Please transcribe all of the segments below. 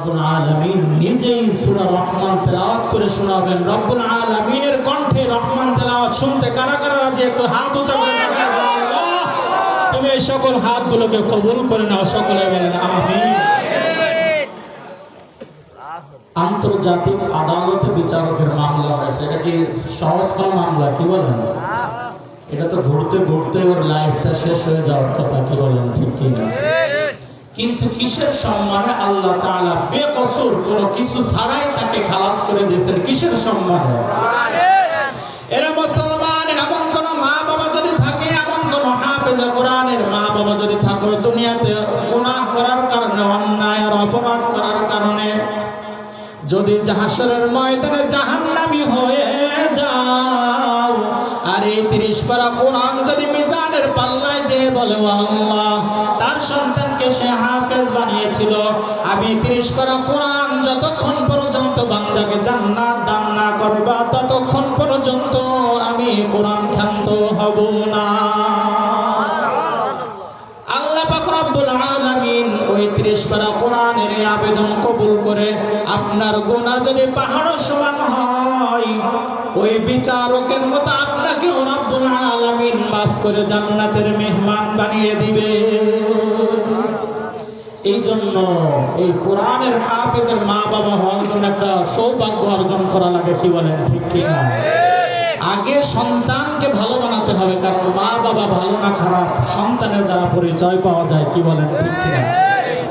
রব্বুল আলামিন নিজেই সূরা রহমান তেলাওয়াত করে শোনাবেন। রব্বুল আলামিনের কণ্ঠে রহমান তেলাওয়াত শুনতে কারা কারা রাজি একটু হাত উঁচা করে দেখান। আল্লাহ, তুমি এই সকল হাতগুলোকে কবুল করে নাও, সকলে বলেন আমিন। আন্তর্জাতিক আদালতে বিচারকের মামলা হয়েছে, এটা কি সহজ কোন মামলা? কি বলেন? এটা তো ঘুরতে ঘুরতে ওর লাইফটা শেষ হয়ে যাওয়ার কথা, কি বলেন? ঠিক কিনা? কিন্তু কিসের সম্মানে আল্লাহ তাআলা বেকসুর কোনো কিছু ছাড়াই তাকে খালাস করে দিয়েছেন? কিসের সম্মানে? এরা মুসলমান, এমন কোন মা বাবা যদি থাকে, এমন কোন হাফেজে কোরআনের মা বাবা যদি থাকে দুনিয়াতে গুনাহ করার কারণে, অন্যায় আর অপরাধ করার কারণে যদি হাশরের ময়দানে জাহান্নামী হয়ে যাও, আর এই 30 পারা কোরআন যদি মিজানের পাল্লায় যে বলে আল্লাহ তার সন্তানকে সে হাফেজ বানিয়েছিল, আমি 30 পারা কোরআন যতক্ষণ পর্যন্ত বান্দাকে জান্নাত দান না করবা ততক্ষণ পর্যন্ত আমি কোরআন ক্ষান্ত হব না। আল্লাহ পাক রব্বুল আলামিন ওই 30 পারা কোরআনের এই আবেদন কবুল করে আপনার গুনাহ যদি পাহাড় সমান হয়, ওই বিচারকের মতো আপনাকেও রব্বুল আলামিন মাফ করে জান্নাতের মেহমান বানিয়ে দিবে। এই জন্য এই কোরআনের হাফেজের মা বাবা হওয়ার জন্য একটা সৌভাগ্য অর্জন করা লাগে, কি বলেন? ঠিক কিনা? আগে সন্তানকে ভালো বানাতে হবে, কারণ মা বাবা ভালো না খারাপ সন্তানের দ্বারা পরিচয় পাওয়া যায়, কি বলেন? ঠিক কিনা?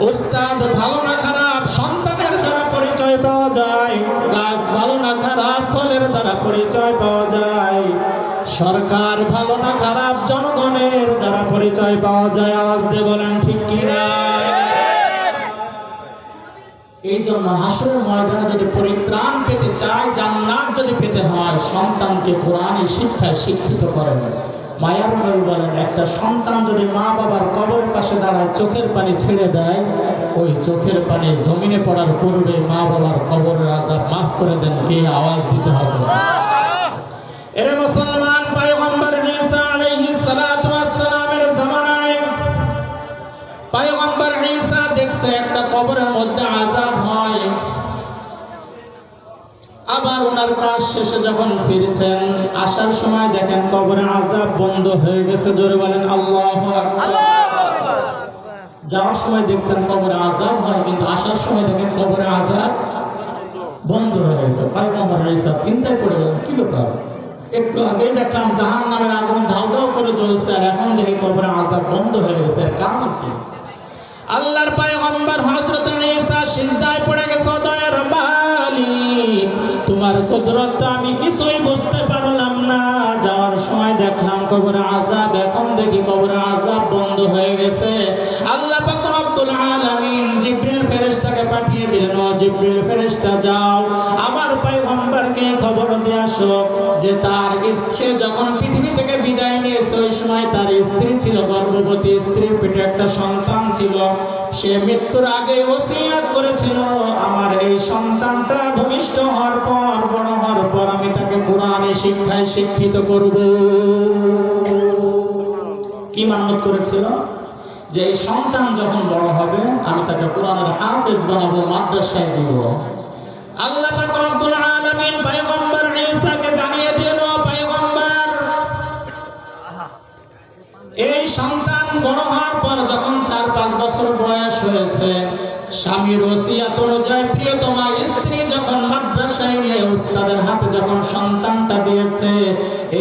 উস্তাদ ভালো না খারাপ সন্তানের দ্বারা পরিচয় পাওয়া যায়, গাছ ভালো না খারাপ ফলের দ্বারা পরিচয় পাওয়া যায়, সরকার ভালো না খারাপ জনগণের দ্বারা পরিচয় পাওয়া যায়। আওয়াজ দিয়ে বলেন ঠিক কিনা? এই জন্য হাশরের ময়দানে যদি পরিত্রাণ পেতে চায়, জান্নাত যদি পেতে হয়, সন্তানকে কোরআনের শিক্ষায় শিক্ষিত করেন। মায়ার নবী বলেন, একটা সন্তান যদি মা বাবার কবরের পাশে দাঁড়ায় চোখের পানি ছেড়ে দেয়, ওই চোখের পানি জমিনে পড়ার পূর্বে মা বাবার কবরের আযাব মাফ করে দেন। কে? আওয়াজ দিতে হবে। এরে মুসলমান, পয়গম্বর ঈসা আলাইহিস সালাতু ওয়াস সালামের জামানায় পয়গম্বর ঈসা দেখছে একটা কবরের মধ্যে আযাব হয়। আবার ওনার কাজ শেষে যখন ফিরছেন, আসার সময় দেখেন কবরের আযাব বন্ধ হয়ে গেছে। জোরে বলেন আল্লাহু আকবার। যাওয়ার সময় দেখছেন কবরে আযাব হয়, কিন্তু আসার সময় দেখেন কবরে আযাব বন্ধ হয়ে গেছে। পয়গম্বর ঈসা চিন্তায় পড়ে গেলেন, কি ব্যাপার? একটু আগে দেখলাম জাহান্নামের আগুন ধাউ ধাউ করে জ্বলছে, আর এখন দেখি কবরে আযাব বন্ধ হয়ে গেছে, কারণ কি? আল্লাহর পয়গম্বর হযরত ঈসা সিজদায় পড়ে গেছে, দয়ার মালিক তোমার কুদরত আমি কিছুই বুঝতে পারলাম না। যাওয়ার সময় দেখলাম কবরে আযাব, এখন দেখি কবরে আযাব বন্ধ হয়ে গেছে। আল্লাহ পাক রব্বুল আলামিন জিবরিল ফেরেশতাকে পাঠিয়ে দিলেন, ও জিবরিল ফেরেশতা যাও আমার পয়গম্বরকে খবর দিয়ে আসো যে তার সে যখন পৃথিবী থেকে বিদায় নিয়েছে ওই সময় তার স্ত্রী ছিল গর্ভবতী, স্ত্রীর পেটে একটা সন্তান ছিল। সে মৃত্যুর আগে ওসিয়ত করেছিল আমার এই সন্তানটা ভূমিষ্ঠ হওয়ার পর, বড় হওয়ার পর আমি তাকে কোরআনের শিক্ষায় শিক্ষিত করব। কি মান্যত করেছিল? যে এই সন্তান যখন বড় হবে আমি তাকে কোরআনের হাফেজ বানাবো, মাদ্রাসায় দিব। আল্লাহ পাক রব্বুল আলামিন পয়গম্বর ঈসাকে জানিয়ে দিলেন, ও পয়গম্বর এই সন্তান বড় হওয়ার পর যখন 4-5 বছর বয়স হয়েছে, স্বামীর ওসিয়ত অনুযায়ী প্রিয়তমা স্ত্রী যখন মাদ্রাসায় নিয়ে উস্তাদের হাতে যখন সন্তানটা দিয়েছে,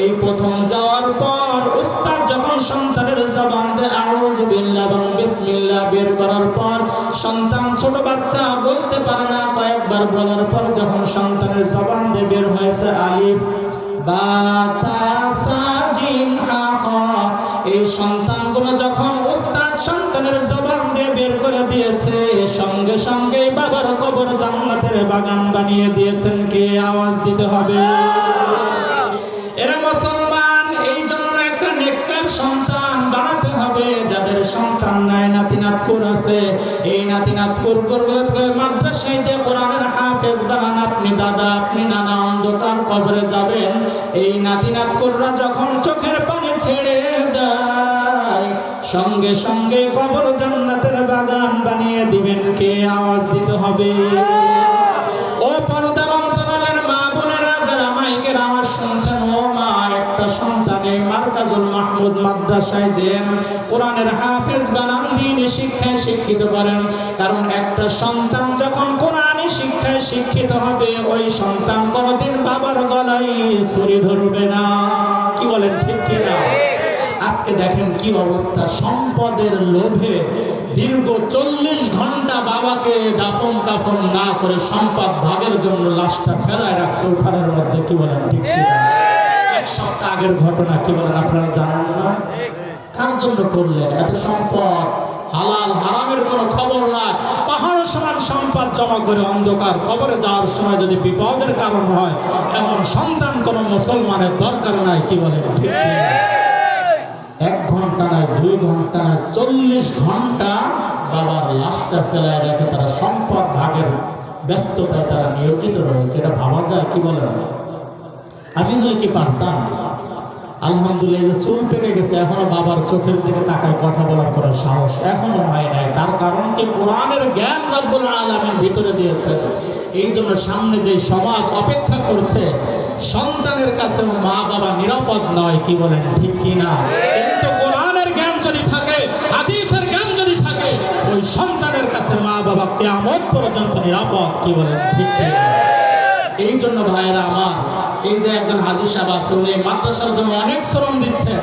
এই প্রথম যাওয়ার পর উস্তাদ যখন সন্তানের জবান দিয়ে আউযু বিল্লাহ এবং বিসমিল্লাহ বের করার পর, সন্তান ছোট বাচ্চা বলতে পারে না, কয়েকবার বলার পর যখন সন্তানের জবান দিয়ে বের হয়েছে আলিফ বা তা সা জিম হা খা, এই সন্তানগুলো যখন উস্তাদ সন্তানের জবান দিয়ে বের করে দিয়েছে, সঙ্গে সঙ্গে বাবার কবর জান্নাতের বাগান বানিয়ে দিয়েছেন। কে? আওয়াজ দিতে হবে। এরা মুসলমান, এই জন্য একটা নেককার সন্তান বানাতে হবে। যাদের সন্তান নাই, নাতি নাতকুর আছে, এই নাতি নাতকুর গুলোকে মাদ্রাসায় দিয়ে কোরআনের হাফেজ বানান। আপনি দাদা, আপনি নানা অন্ধকার কবরে যাবেন, এই নাতি নাতকুররা যখন চোখের পানি ছেড়ে দেয় সঙ্গে সঙ্গে কবর জান্নাতের বাগান বানিয়ে দিবেন কে? আওয়াজ দিতে হবে। ও পর্দার অন্তরালের মা বোনেরা, যারা মাইকের আওয়াজ শুনছেন, ও মা, একটা সন্তান এই মার্কাজুল মাহমুদ মাদ্রাসায় দেন, কোরআনের হাফেজ বানান, দ্বীনি শিক্ষায় শিক্ষিত করেন। কারণ একটা সন্তান যখন কোরআনী শিক্ষায় শিক্ষিত হবে, ওই সন্তান কোনোদিন বাবার গলায় ছুরি ধরবে না। কি বলেন, ঠিক কিনা? আজকে দেখেন কি অবস্থা, সম্পদের লোভে দীর্ঘ 40 ঘন্টা বাবাকে দাফন কাফন না করে সম্পদ ভাগের জন্য লাশটা ফেলায় রাখছে উঠানের মধ্যে। কি বলেন, ঠিক কিনা? এক সপ্তাহ আগের ঘটনা। কি বলেন, আপনারা জানেন না? কার জন্য করলেন এত সম্পদ? হালাল হারামের কোনো খবর নাই। পাহাড় সমান সম্পদ জমা করে অন্ধকার কবরে যাওয়ার সময় যদি বিপদের কারণ হয়, এমন সন্তান কোনো মুসলমানের দরকার নাই। কি বলেন, ঠিক কিনা? 1 ঘন্টা নয়, 2 ঘন্টা নয়, 40 ঘন্টা বাবার লাশটা ফেলায় রেখে তারা সম্পদ ভাগের ব্যস্ততায় তারা নিয়োজিত রয়েছে। এটা ভাবা যায়? কি বলেন? আমি হয়ে কি পারতাম? আলহামদুলিল্লাহ, চুল পেকে গেছে, এখনো বাবার চোখের দিকে তাকায় কথা বলার কোনো সাহস এখনো হয় নাই। তার কারণ কি? কোরআনের জ্ঞান রব্বুল আলামিন ভিতরে দিয়েছেন। এই জন্য সামনে যে সমাজ অপেক্ষা করছে, সন্তানের কাছে মা বাবা নিরাপদ নয়। কি বলেন, ঠিক কিনা? কিন্তু কোরআনের জ্ঞান যদি থাকে, হাদিসের জ্ঞান যদি থাকে, ওই সন্তানের কাছে মা বাবা কিয়ামত পর্যন্ত নিরাপদ। কি বলেন, ঠিক কিনা? এই জন্য ভাইয়েরা আমার, এই যে একজন হাজী সাহেব আছে, উনি মাদ্রাসার জন্য অনেক শ্রম দিচ্ছেন।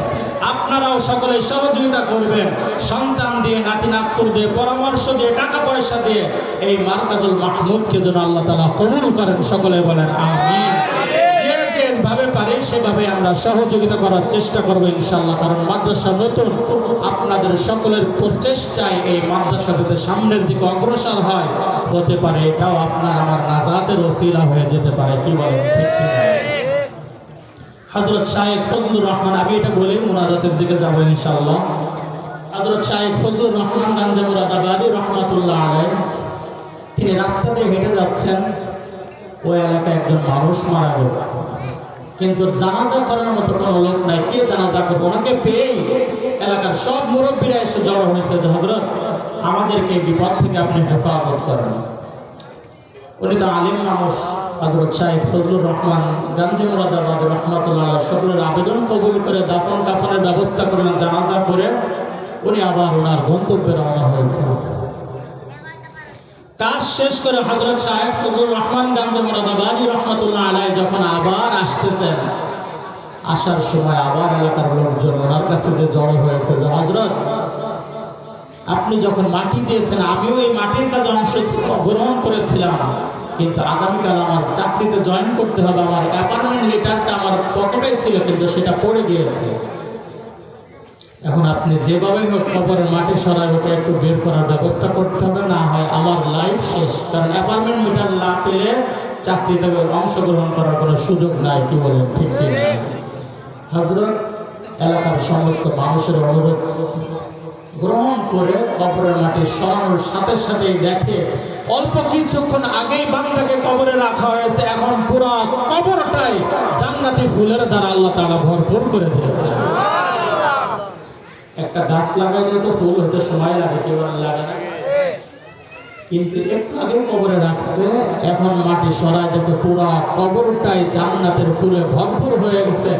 আপনারাও সকলে সহযোগিতা করবেন, সন্তান দিয়ে, নাতি নাতকুর দিয়ে, পরামর্শ দিয়ে, টাকা পয়সা দিয়ে এই মার্কাজুল মাহমুদকে যেন আল্লাহ তাআলা কবুল করেন। সকলে বলেন আমিন। যে যেভাবে পারে সেভাবে আমরা সহযোগিতা করার চেষ্টা করবো ইনশাআল্লাহ। কারণ মাদ্রাসা নতুন, আপনাদের সকলের প্রচেষ্টায় এই মাদ্রাসা যাতে সামনের দিকে অগ্রসর হয়, হতে পারে এটাও আপনার আমার নাজাতের ওসিলা হয়ে যেতে পারে। কি বলেন, ঠিক কি? হযরত শাইখ ফজলুর রহমান, আমি এটা বলে মুনাজাতের দিকে যাবো ইনশাআল্লাহ। হযরত শাইখ ফজলুর রহমান গাঞ্জে মুরাদাবাদী রহমাতুল্লাহ আলাইহি, তিনি রাস্তা দিয়ে হেঁটে যাচ্ছেন, ওই এলাকায় একজন মানুষ মারা গেছে, কিন্তু জানাজা করার মতো কোনো লোক নাই। কে জানাজা করবো? ওনাকে পেয়েই এলাকার সব মুরব্বীরা এসে জড়ো হয়েছে যে হযরত, আমাদেরকে বিপদ থেকে আপনি হেফাজত করেন। উনি তো আলিম মানুষ, হযরত শাইখ ফজলুর রহমান গাঞ্জে মুরাদাবাদী রহমাতুল্লাহ আলাইহি সকলের আবেদন কবুল করে দাফন কাফনের ব্যবস্থা করলেন, জানাজা করে উনি আবার ওনার গন্তব্যে রওনা হয়েছে। কাজ শেষ করে হযরত শাইখ ফজলুর রহমান গাঞ্জে মুরাদাবাদী রহমাতুল্লাহ আলাইহি যখন আবার আসতেছেন, আসার সময় আবার এলাকার লোকজন ওনার কাছে যে জড়ো হয়েছে যে হযরত, আপনি যখন মাটি দিয়েছেন, আমিও এই মাটির কাজে অংশ গ্রহণ করেছিলাম, কিন্তু আগামীকাল আমার চাকরিতে জয়েন করতে হবে, আমার অ্যাপয়েন্টমেন্ট লেটারটা আমার পকেটে ছিল কিন্তু সেটা পড়ে গিয়েছে। এখন আপনি যেভাবে হোক কবরের মাটি সরাই ওটা একটু বের করার ব্যবস্থা করতে হবে, না হয় আমার লাইফ শেষ। কারণ অ্যাপয়েন্টমেন্ট লেটার না পেলে চাকরিতে অংশগ্রহণ করার কোনো সুযোগ নাই। কি বলেন, ঠিক কি না? হযরত এলাকার সমস্ত মানুষের অনুরোধ গ্রহণ করে কবরের মাটি সরানোর সাথে সাথেই দেখে অল্প কিছুক্ষণ আগেই বান্দাকে কবরে রাখা হয়েছে, এখন পুরো কবরটাই জান্নাতি ফুলের দ্বারা আল্লাহ তাআলা ভরপুর করে দিয়েছে। একটা গাছ লাগাইলে তো ফুল হতে সময় লাগে, কি বলেন, লাগে না? কিন্তু একটু আগে কবরে রাখছে, এখন মাটি সরাই দেখে পুরা কবরটাই জান্নাতের ফুলে ভরপুর হয়ে গেছে,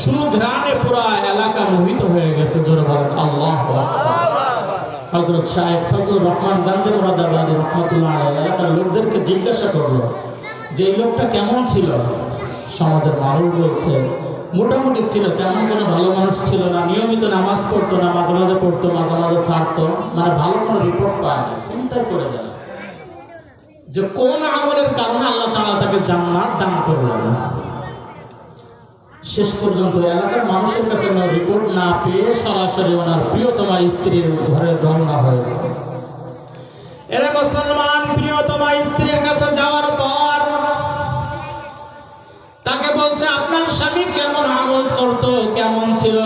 সুঘ্রাণে পুরা এলাকা মোহিত হয়ে গেছে। জোরে বলেন আল্লাহু আকবার। হযরত শাইখ ফজলুর রহমান গাঞ্জে মুরাদাবাদী রহমাতুল্লাহ আলাইহি এলাকার লোকদেরকে জিজ্ঞাসা করলো যে এই লোকটা কেমন ছিল। সমাজের মানুষ বলছে মোটামুটি ছিল, তেমন কোনো ভালো মানুষ ছিল না, নিয়মিত নামাজ পড়তো না, মাঝে মাঝে পড়তো, মাঝে মাঝে ছাড়তো, মানে ভালো কোনো রিপোর্ট পায় না। চিন্তা করে গেল যে কোন আমলের কারণে আল্লাহ তাআলা তাকে জান্নাত দান করলেন। শেষ পর্যন্ত এলাকার মানুষের কাছে রিপোর্ট না পেয়ে সরাসরি ওনার প্রিয়তমা স্ত্রীর ঘরে রওনা হয়েছে। এরা মুসলমান, প্রিয়তমা স্ত্রীর কাছে যাওয়ার পর তাকে বলছে আপনার স্বামী কেমন আমল করতো, কেমন ছিল?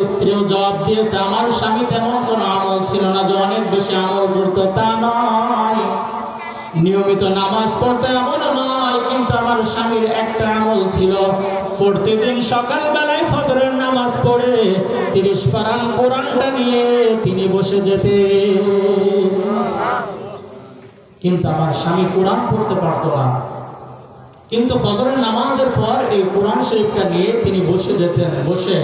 স্ত্রীও জবাব দিয়েছে আমার স্বামী তেমন কোনো আমল ছিল না, যে অনেক বেশি আমল করতো তা নয়, নিয়মিত নামাজ পড়তো এমন নয়, কিন্তু আমার স্বামীর একটা আমল ছিল, প্রতিদিন সকালবেলায় ফজরের নামাজ পড়ে 30 পারার কোরআনটা নিয়ে তিনি বসে যেতেন। কিন্তু আমার স্বামী কোরআন পড়তে পারতো না, কিন্তু ফজরের নামাজের পর এই কোরআন শরীফটা নিয়ে তিনি বসে যেতেন। বসে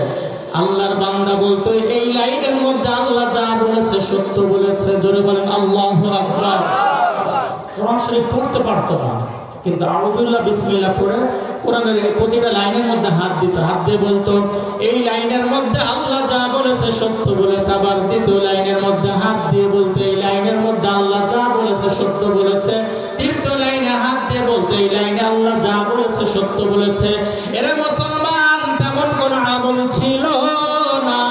আল্লাহর বান্দা বলতো, এই লাইনের মধ্যে আল্লাহ যা বলেছে সত্য বলেছে। জোরে বলেন আল্লাহু আকবার। কোরআন শরীফ পড়তে পারতো না, কিন্তু আউযুবিল্লাহ বিসমিল্লাহ পড়ে কোরআনের প্রতিটা লাইনের মধ্যে হাত দিত, হাত দিয়ে বলতো, এই লাইনের মধ্যে আল্লাহ যা বলেছে সত্য বলেছে। আবার দ্বিতীয় লাইনের মধ্যে হাত দিয়ে বলতো, এই লাইনের মধ্যে আল্লাহ যা বলেছে সত্য বলেছে। তৃতীয় লাইনে হাত দিয়ে বলতো, এই লাইনে আল্লাহ যা বলেছে সত্য বলেছে। এরা মুসলমান তেমন কোনো আমল ছিল না,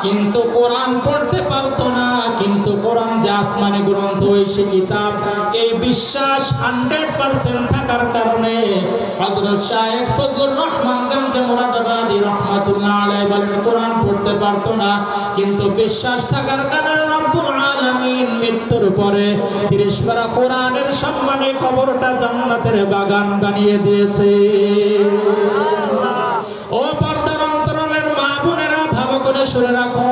কিন্তু কোরআন পড়তে পারতো না। কিন্তু কোরআন যে আসমানি গ্রন্থ, ঐশী কিতাব, এই বিশ্বাস 100% থাকার কারণে হযরত শায়েখ ফজলুর রহমান গঞ্জে মুরাদাবাদী রাহমাতুল্লাহ আলাইহি বলেন, কোরআন পড়তে পারতো না, কিন্তু বিশ্বাস থাকার কারণে রব্বুল আলামিন মৃত্যুর পরে 30 পারা কোরআনের সম্মানে কবরটা জান্নাতের বাগান বানিয়ে দিয়েছে। ও পর্দার অন্তরালের মা বোনেরা, ভালো করে শুনে রাখো,